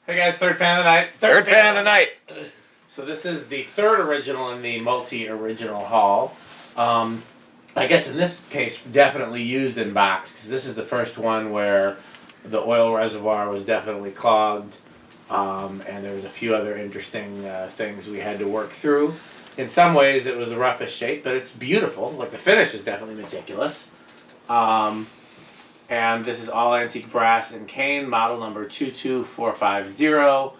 Hey guys, third fan of the night. Third fan of the night. So this is the third original in the multi-original haul. I guess in this case, definitely used in box, because this is the first one where the oil reservoir was definitely clogged, and there was a few other interesting things we had to work through. In some ways, it was the roughest shape, but it's beautiful. Like, the finish is definitely meticulous. And this is all antique brass and cane, model number 22450.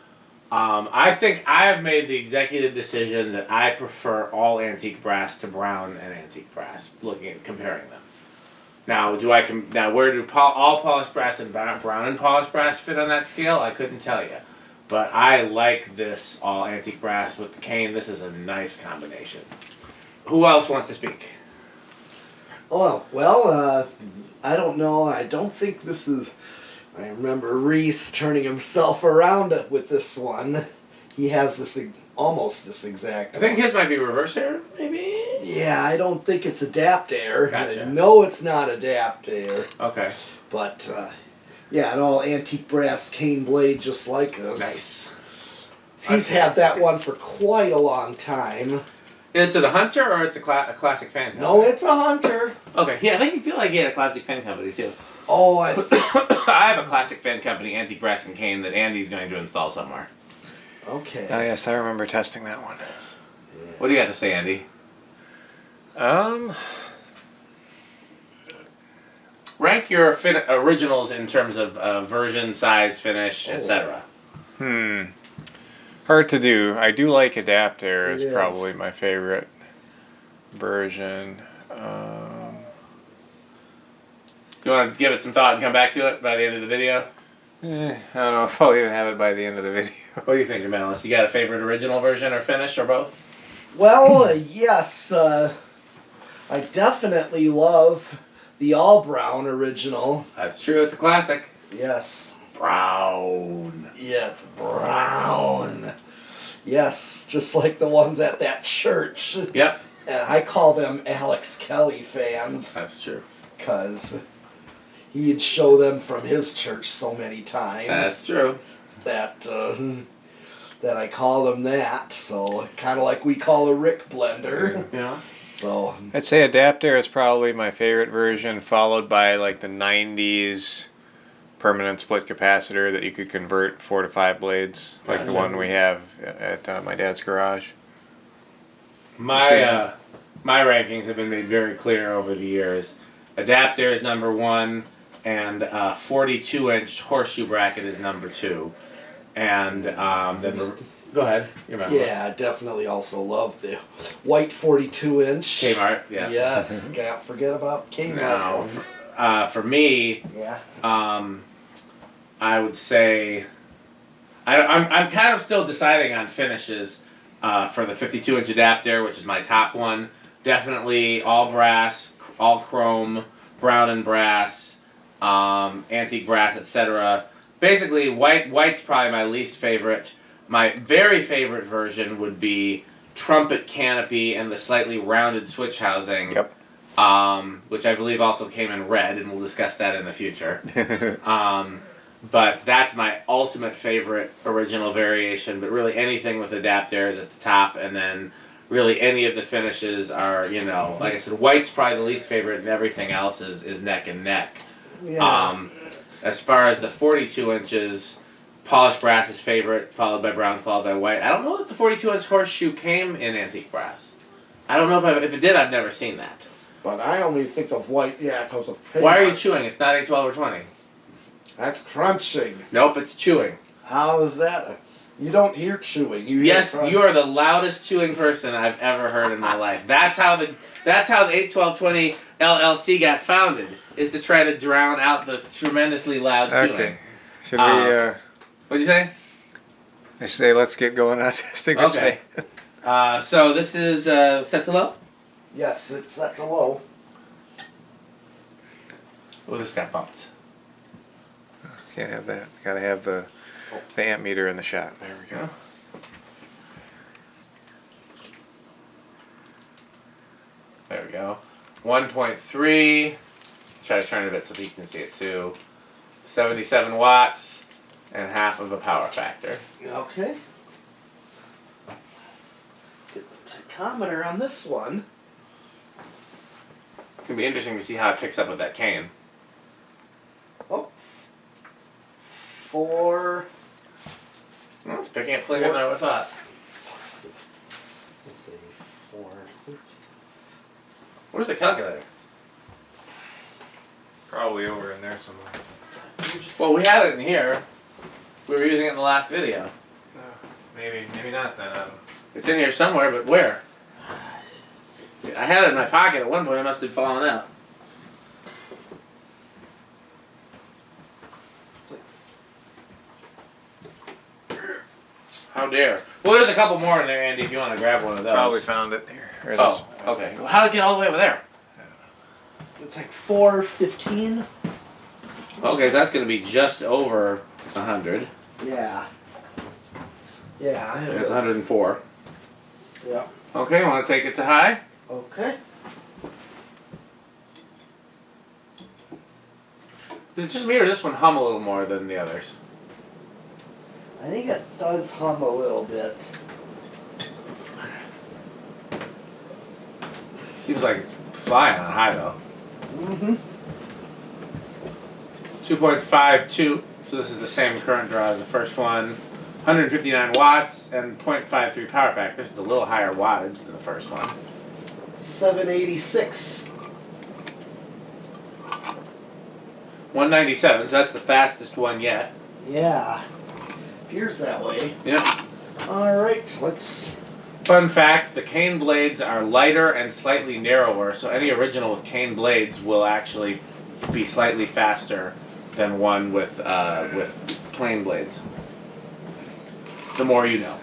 I think I have made the executive decision that I prefer all antique brass to brown and antique brass, looking at comparing them. Now, where do all polished brass and brown and polished brass fit on that scale? I couldn't tell you. But I like this all antique brass with the cane. This is a nice combination. Who else wants to speak? Oh, well, I don't know. I don't think this is... I remember Reese turning himself around with this one. He has this almost this exact I think his might be reverse air, maybe? Yeah, I don't think it's Adaptair. Gotcha. No, it's not Adaptair. Okay. But, yeah, an all antique brass cane blade just like this. Nice. He's had that one for quite a long time. Is it a Hunter or it's a classic fan company? No, it's a Hunter. Okay, yeah, I feel like he had a classic fan company too. Oh, I have a classic fan company, antique brass and cane, that Andy's going to install somewhere. Okay. Oh yes, I remember testing that one. Yeah. What do you got to say, Andy? Rank your originals in terms of version, size, finish, etc. Hard to do. I do like Adaptair. It's It is. probably my favorite version. You want to give it some thought and come back to it by the end of the video? I don't know if I'll even have it by the end of the video. What do you think, Jonas? You got a favorite original version or finish or both? Well, yes, I definitely love the all brown original. That's true. It's a classic. Yes. Brown. Yes, brown. Yes, just like the ones at that church. Yep. And I call them Alex Kelly fans. That's true. Because he'd show them from his church so many times. That's true. That I call them that. So, kind of like we call a Rick blender. Yeah. So I'd say Adaptair is probably my favorite version, followed by like the 90s permanent split capacitor that you could convert 4 to 5 blades, like the one we have at my dad's garage. My rankings have been made very clear over the years. Adaptair is number 1, and 42-inch horseshoe bracket is number 2. And then go ahead. yeah, I definitely also love the white 42-inch. Kmart, yeah. Yes, can't forget about Kmart. No, for me, yeah. I would say I'm kind of still deciding on finishes for the 52-inch Adaptair, which is my top one. Definitely all brass, all chrome, brown and brass, antique brass, etc. Basically, white's probably my least favorite. My very favorite version would be trumpet canopy and the slightly rounded switch housing. Yep. Which I believe also came in red, and we'll discuss that in the future. But that's my ultimate favorite original variation, but really anything with Adaptair is at the top, and then really any of the finishes are, like I said, white's probably the least favorite, and everything else is neck and neck. Yeah. As far as the 42 inches, polished brass is favorite, followed by brown, followed by white. I don't know if the 42-inch horseshoe came in antique brass. I don't know if it did. I've never seen that. But I only think of white, because of Kmart. Why are you chewing? It's not 8, 12, or 20. That's crunching. Nope, it's chewing. How is that? You don't hear chewing. You hear Yes, you are the loudest chewing person I've ever heard in my life. That's how the 81220 LLC got founded, is to try to drown out the tremendously loud chewing. Okay. Should we? What'd you say? I say let's get going on testing this Okay. fan. So this is set to low? Yes, it's set to low. Oh, this got bumped. Can't have that. Gotta have the amp meter in the shot. There we go. There we go. 1.3. Try to turn it a bit so you can see it too. 77 watts. and half of a power factor. Okay. Get the tachometer on this one. It's gonna be interesting to see how it picks up with that cane. Oh. 4. It's picking up cleaner than I would have thought. Let's see. 4. Where's the calculator? Probably over in there somewhere. Well, we had it in here. We were using it in the last video. Maybe not then. It's in here somewhere, but where? I had it in my pocket at one point. It must have fallen out. How dare. Well, there's a couple more in there, Andy, if you want to grab one of those. Probably found it here. Oh, okay. Well, how did it get all the way over there? It's like 4:15. Okay, that's going to be just over 100. Yeah. Yeah, it It's is. 104. Yeah. Okay, want to take it to high? Okay. Is it just me or does this one hum a little more than the others? I think it does hum a little bit. Seems like it's flying on high though. Mm-hmm. 2.52, so this is the same current draw as the first one. 159 watts and 0.53 power factor. This is a little higher wattage than the first one. 786. 197, so that's the fastest one yet. Yeah. Appears that way. Yep. Alright, let's... Fun fact, the cane blades are lighter and slightly narrower, so any original with cane blades will actually be slightly faster than one with plain blades. The more you know.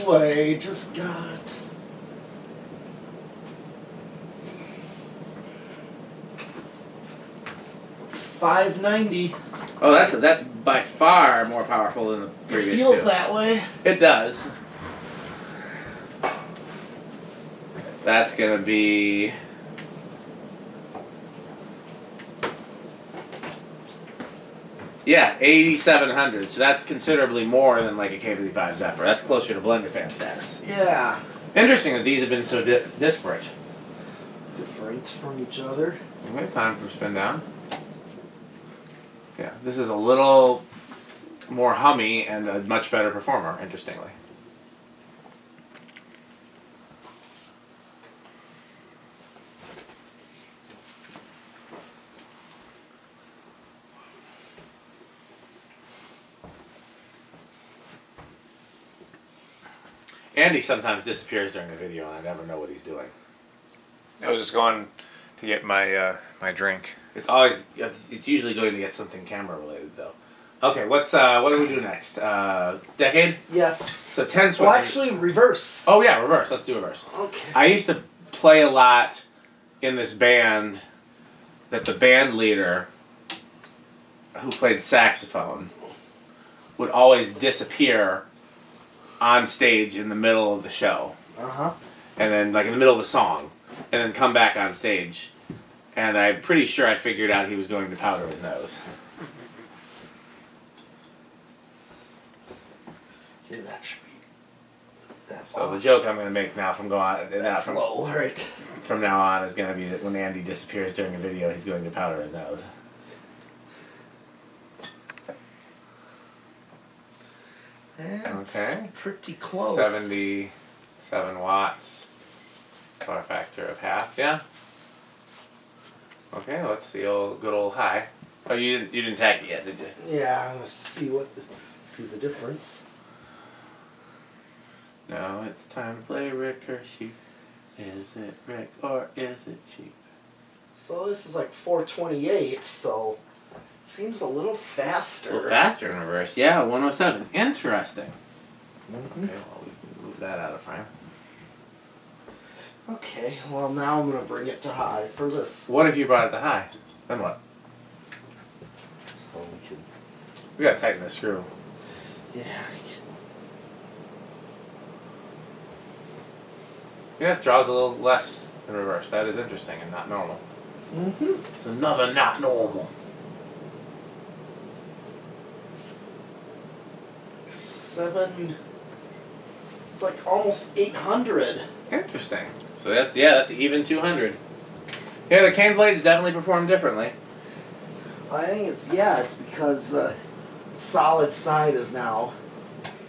Wait, just got... $590. Oh, that's by far more powerful than the It previous feels two. that way. It does. That's gonna be... Yeah, 8,700. So that's considerably more than like a K55 Zephyr. That's closer to blender fan status. Yeah. Interesting that these have been so disparate. Different from each other. Okay, time for spin down. Yeah, this is a little more hummy and a much better performer, interestingly. Andy sometimes disappears during the video and I never know what he's doing. I was just going to get my my drink. It's usually going to get something camera related though. Okay, what do we do next? Decade? Yes. So 10 switches. Well, actually, reverse. Oh yeah, reverse. Let's do reverse. Okay. I used to play a lot in this band that the band leader, who played saxophone, would always disappear on stage in the middle of the show. Uh-huh. And then, like, in the middle of the song. And then come back on stage. And I'm pretty sure I figured out he was going to powder his nose. Okay, that should be... That's So the joke I'm going to make now from That's from, low, right. from now on is going to be that when Andy disappears during a video, he's going to powder his nose. That's Okay. pretty close. 77 watts. Power factor of half. Yeah. Okay, let's see good old high. Oh, you didn't tack it yet, did you? Yeah, let's see see the difference. No, it's time to play Rick or Sheep. Is it Rick or is it Sheep? So this is like 428, so seems a little faster. A little faster in reverse. Yeah, 107. Interesting. Mm-hmm. Okay, well, we can move that out of frame. Okay, well now I'm going to bring it to high for this. What if you brought it to high? Then what? So we can... We gotta tighten the screw. Yeah. Yeah, it draws a little less in reverse. That is interesting and not normal. Mm-hmm. It's another not normal. 7. It's like almost 800. Interesting. So that's even 200. Yeah, the cane blades definitely perform differently. I think it's because solid side is now.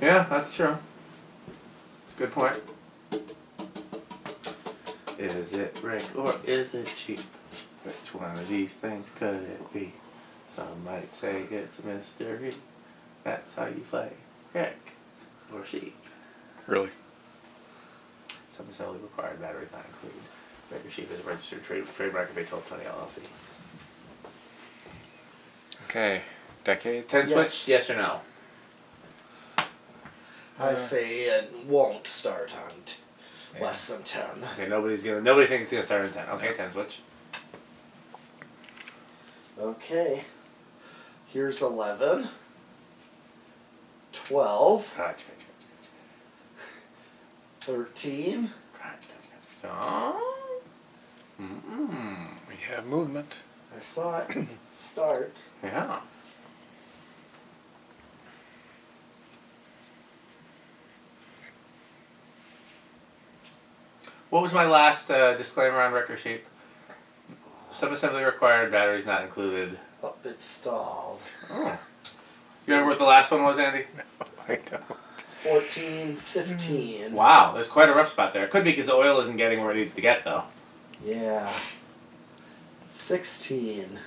Yeah, that's true. That's a good point. Is it Rick or is it cheap? Which one of these things could it be? Some might say it's a mystery. That's how you play Rick or sheep. Really? Some assembly required batteries not included. Rick or sheep is a registered trademark of a 1220 LLC. Okay. Decades? 10 Yes. switch, yes or no? I say it won't start on less than 10. Okay, nobody thinks it's gonna start at 10. Okay, 10 switch. Okay. Here's 11. 12. Crunch, 13. Oh. Mm-mm. We have movement. I saw it start. Yeah. What was my last disclaimer on Rick or sheep? Subassembly required, batteries not included. Oh, it stalled. Oh. You remember what the last one was, Andy? I don't. 14, 15. Wow, there's quite a rough spot there. It could be because the oil isn't getting where it needs to get, though. Yeah. 16.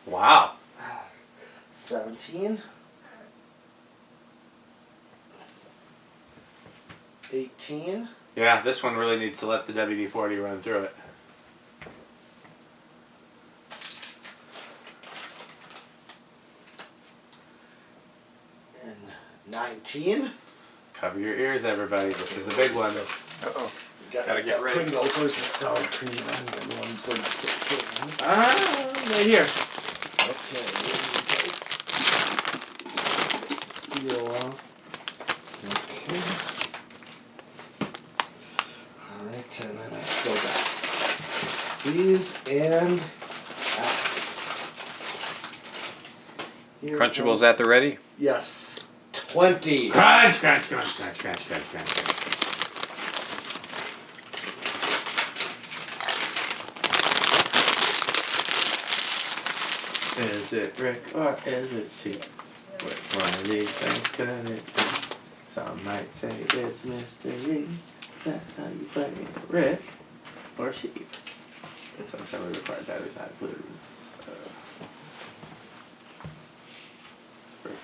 Wow. 17. 18. Yeah, this one really needs to let the WD-40 run through it. And 19. Cover your ears, everybody. This is the big one. Uh-oh. Gotta get ready. Pringles versus sour cream. I'm the one putting Ah, right here. Okay. Seal off. Okay. Alright, and then I fill that. These and here Crunchables goes- at the ready? Yes. 20. Crunch, crunch, crunch, crunch, crunch, crunch, crunch. Is it Rick or is it cheap? Which one of these things could it be? Some might say it's mystery. That's how you play Rick or sheep. It's assembly required batteries not included.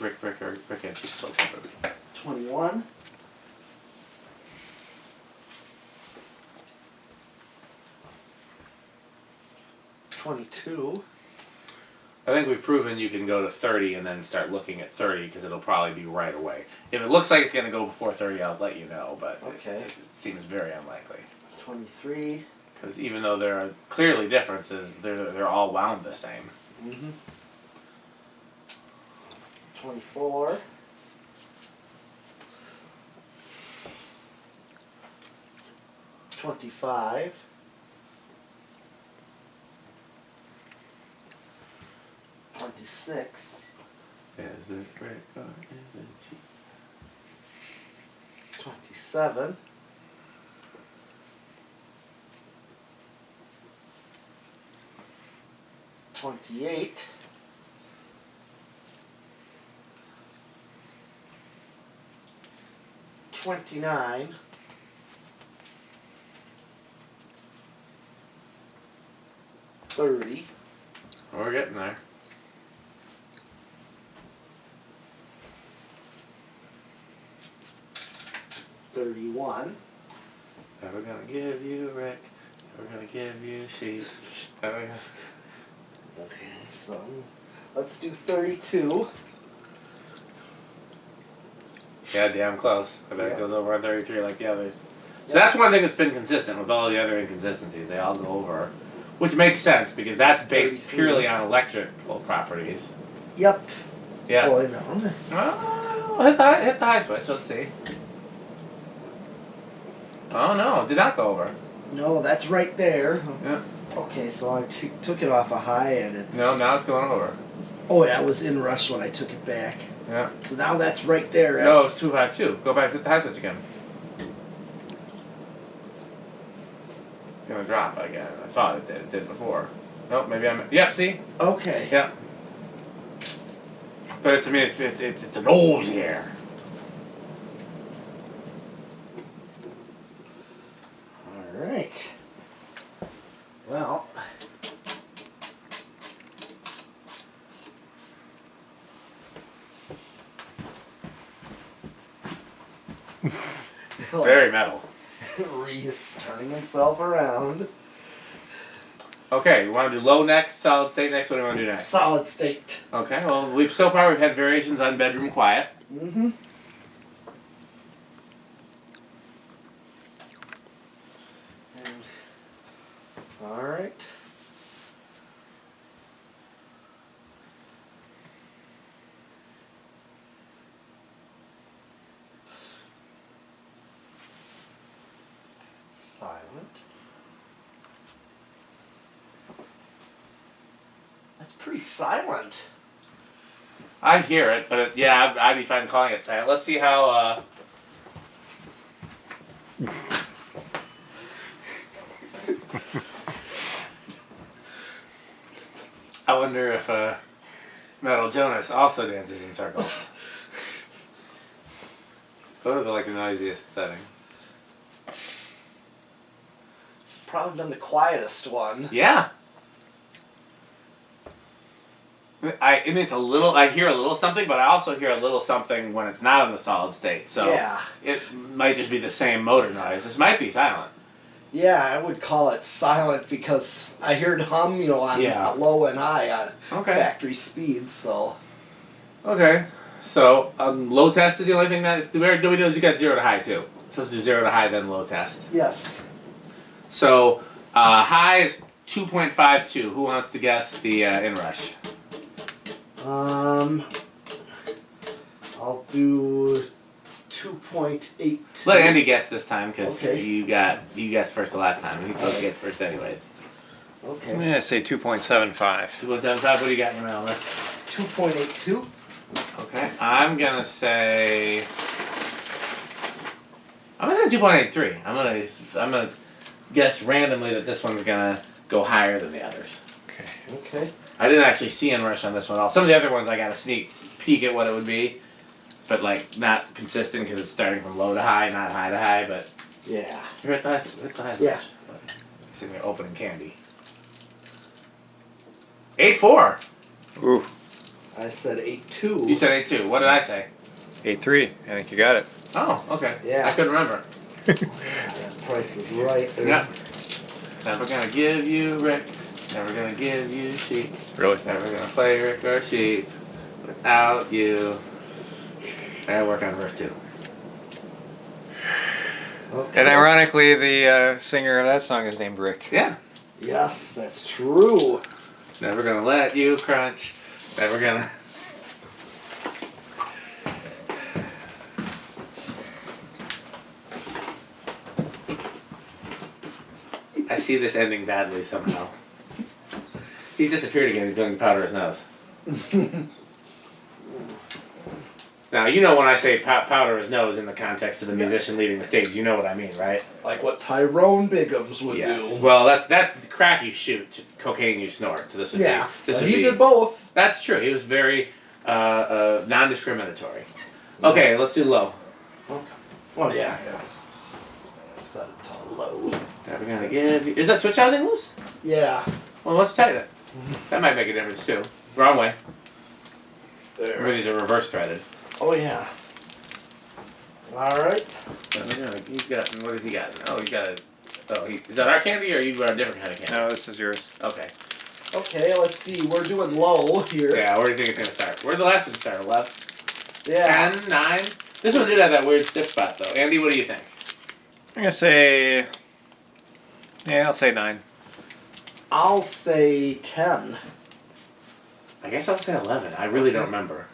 Rick and sheep close up. 21. 22. I think we've proven you can go to 30 and then start looking at 30 because it'll probably be right away. If it looks like it's going to go before 30, I'll let you know, but Okay. it seems very unlikely. 23. Because even though there are clearly differences, they're all wound the same. 24. 25. 26. Is it Rick or is it cheap? 27. 28. 29. 30. We're getting there. 31. Never gonna give you Rick. Never gonna give you sheep. Never gonna... Okay, so let's do 32. Yeah, damn close. I bet Yeah. it goes over on 33 like the others. So that's one thing that's been consistent with all the other inconsistencies. They all go over. Which makes sense because that's based 33. purely on electrical properties. Yep. Yeah. Oh, I know. Oh, hit the high switch. Let's see. Oh no, did not go over. No, that's right there. Yeah. Okay, so I took it off a high and it's... No, now it's going over. Oh, yeah, I was in rush when I took it back. Yeah. So now that's right there. No, That's... it's 252. Go back to the high switch again. It's gonna drop again. I thought it did. It did before. Nope, maybe I'm. Yep. See. Okay. Yep. But it's it's an old year. All right. Well. Very metal. Reese turning himself around. Okay, you want to do low next, solid state next? What do you want to do next? Solid state. Okay, well, so far we've had variations on bedroom quiet. Mm-hmm. All right. Silent. That's pretty silent. I hear it, but yeah, I'd be fine calling it silent. Let's see how. I wonder if Metal Jonas also dances in circles. Go to the noisiest setting. It's probably been the quietest one. Yeah. I mean, it's a little. I hear a little something, but I also hear a little something when it's not in the solid state. So Yeah. it might just be the same motor noise. This might be silent. Yeah, I would call it silent because I heard hum, on Yeah. low and high on Okay. factory speeds. So Okay. So low test is the only thing that do we do is you got 0 to high too. So let's do 0 to high then low test. yes, So high is 2.52. Who wants to guess the inrush? I'll do 2.82. Let Andy guess this time because Okay. you guessed first the last time. He's supposed to guess first anyways. I'm Okay, gonna say 2.75. 2.75. What do you got in your mail list? 2.82. Okay, I'm gonna say 2.83. I'm gonna guess randomly that this one's gonna go higher than the others. Okay. Okay. I didn't actually see inrush on this one. Some of the other ones I got a sneak peek at what it would be, but not consistent because it's starting from low to high, not high to high. But Yeah. you're at the high. Yeah. Sitting there opening candy. 8.4. Ooh, I said 8.2. You said 8.2. What did I say? 8.3. I think you got it. Oh, okay. Yeah. I couldn't remember. That price is right there. Yeah. Never gonna give you Rick. Never gonna give you sheep. Really? Never gonna play Rick or sheep without you. I gotta work on verse 2. Okay. And ironically, the singer of that song is named Rick. Yeah. Yes, that's true. Never gonna let you crunch. Never gonna. I see this ending badly somehow. He's disappeared again. He's going to powder his nose. Now, when I say powder his nose in the context of the musician leaving the stage, you know what I mean, right? Like what Tyrone Biggums would do. Well, that's crack you shoot, cocaine you snort. So this would Yeah. be. This Well, would he be, did both. That's true. He was very non-discriminatory. Okay, let's do low. Oh yeah. Set it to low. Never gonna give you. Is that switch housing loose? Yeah. Well, let's tighten it. That might make a difference too. Wrong way. There. Remember, these are reverse threaded. Oh yeah. All right. He's got. What has he got? Oh, he got a. Oh, is that our candy or you got a different kind of candy? No, this is yours. Okay. Okay. Let's see. We're doing low here. Yeah. Where do you think it's gonna start? Where did the last one start? 11. Yeah. 10, 9. This one did have that weird stiff spot though. Andy, what do you think? I'm gonna say. Yeah, I'll say 9. I'll say 10. I guess I'll say 11. I really don't remember.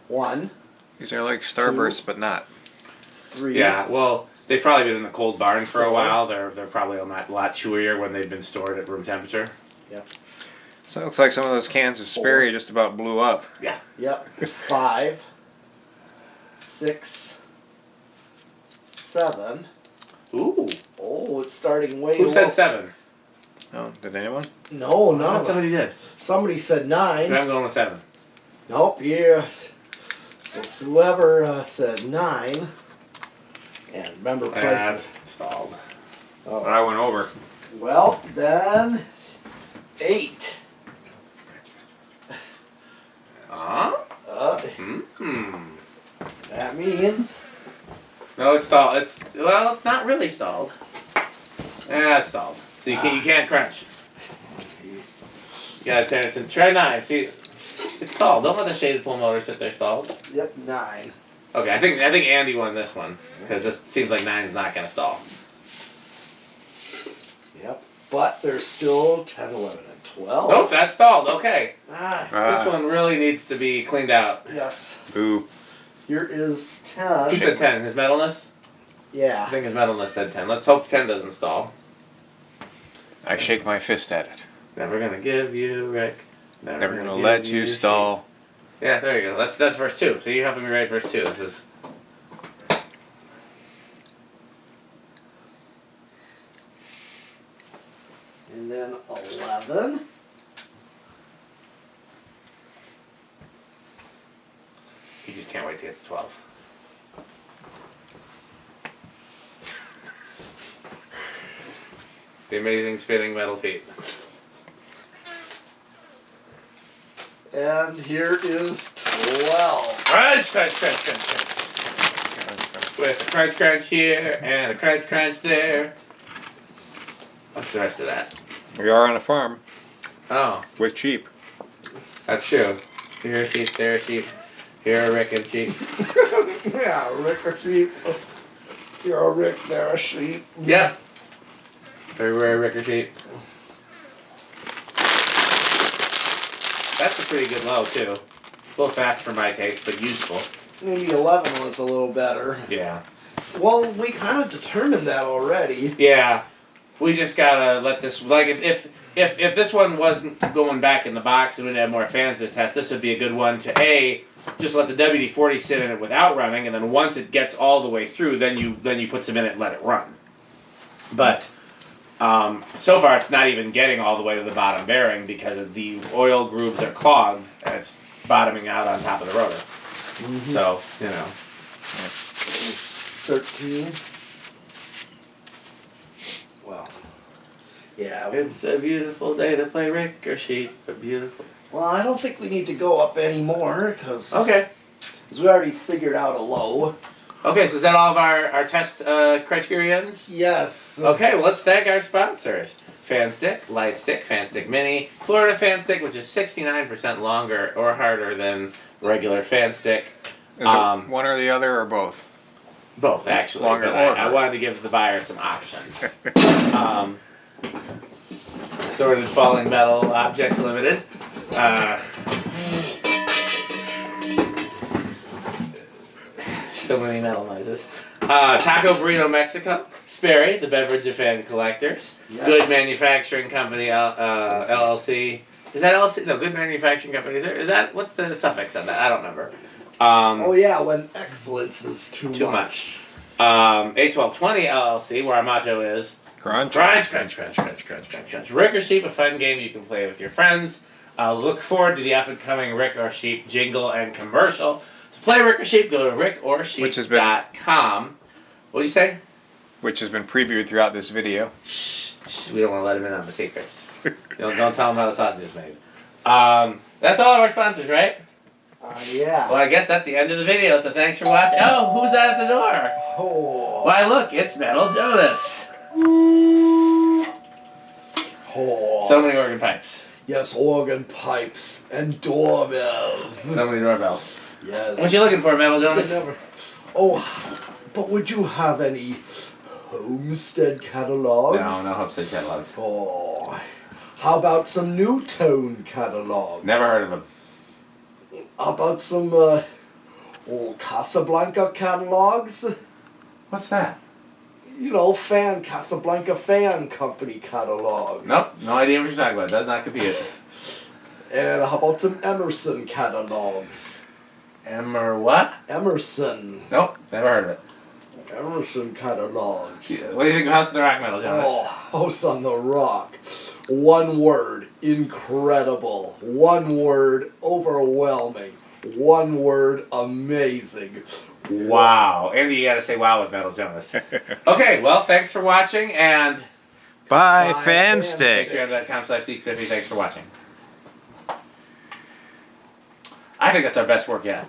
1, These are like starbursts, but not. 3. Yeah. Well, They've probably been in the cold barn for a while. They're probably a lot chewier when they've been stored at room temperature. Yep. So it looks like some of those cans of Sperry just about blew up. Yeah. Yep. 5, 6, 7. Ooh. Oh, it's starting way Who low. said 7? Oh, did anyone? No, I thought no. somebody did. Somebody said 9. I'm going with 7. Nope, yeah. So whoever said 9. And remember That's prices. stalled. But I went over. Well, then 8. Huh? Hmm. That means No, it's stalled. It's not really stalled. It's stalled. So you can't crunch. You gotta turn it to try 9. See, it's stalled. Don't let the shaded pull motor sit there stalled. yep, 9. Okay, I think Andy won this one because this seems like 9 is not gonna stall. Yep. But there's still 10, 11, and 12. Oh, that's stalled. Okay, Ah. this one really needs to be cleaned out. Yes. Boo. Here is 10. Who said 10? His metalness? I Yeah. think his metalness said 10. Let's hope 10 doesn't stall. I shake my fist at it. Never gonna give you, Rick. Never gonna give let you shit. stall. Yeah, there you go. That's verse 2. So you're helping me write verse 2. This is And then 11. you just can't wait to get to 12. The amazing spinning metal feet. And here is 12. Crunch, crunch, crunch, crunch, crunch. With a crunch, crunch here and a crunch, crunch there. What's the rest of that? We are on a farm Oh, with sheep. that's true. Here a sheep, there a sheep. Here a Rick and sheep. Yeah, Rick a sheep. You're a Rick, they're a sheep. Yep. Everywhere a Rick or sheep. That's a pretty good low too. A little fast for my taste, but useful. Maybe 11 was a little better. Yeah. Well, we kind of determined that already. Yeah. We just gotta let this, like, if this one wasn't going back in the box and we'd have more fans to test, this would be a good one to just let the WD-40 sit in it without running, and then once it gets all the way through, then you put some in it and let it run. But so far it's not even getting all the way to the bottom bearing because of the oil grooves are clogged and it's bottoming out on top of the rotor. Mm-hmm. So, you know. 13. Well, yeah. It's a beautiful day to play Rick or sheep, a beautiful. Well, I don't think we need to go up anymore because Okay. we already figured out a low. Okay, so is that all of our test criterions? Yes. Okay, well, let's thank our sponsors. Fan Stick, Light Stick, Fan Stick Mini, Florida Fan Stick, which is 69% longer or harder than regular Fan Stick. Is it one or the other or both? Both, actually. Longer but or I harder. wanted to give the buyer some options. Sorted Falling Metal Objects Limited. So many metal noises. Taco Burrito Mexico. Sperry, the beverage of fan collectors. Yes. Good Manufacturing Company, LLC. Is that LLC? No, Good Manufacturing Company. Is that, what's the suffix on that? I don't remember. Oh yeah, when excellence is too much. A1220 LLC, where our motto is Crunch. crunch, crunch, crunch, crunch, crunch, crunch, crunch. Rick or Sheep, a fun game you can play with your friends. Look forward to the up and coming Rick or Sheep jingle and commercial. To play Rick or Sheep, go to rickorsheep.com. What do you say? Which has been previewed throughout this video. Shh, we don't want to let him in on the secrets. Don't tell him how the sausage is made. That's all of our sponsors, right? Yeah. Well, I guess that's the end of the video, so thanks for watching. Oh, who's that at the door? Oh. Why, look, it's Metal Jonas. Oh. So many organ pipes. Yes, organ pipes and doorbells. So many doorbells. Yes. What you looking for, Metal Jonas? Oh, but would you have any Homestead catalogs? No Homestead catalogs. Oh, how about some New Tone catalogs? Never heard of them. How about some Casablanca catalogs? What's that? fan Casablanca Fan Company catalogs. Nope, no idea what you're talking about. Does not compute. And how about some Emerson catalogs? What? Emerson. Nope, never heard of it. Emerson catalogs. What do you think of House of the Rock Metal, Jonas? Oh, House on the Rock. One word, incredible. One word, overwhelming. One word, amazing. Wow. Andy, you gotta say wow with Metal, Jonas. Okay, well, thanks for watching, and Bye, Bye, Fanstick. patreon.com/D50. Thanks for watching. I think that's our best work yet.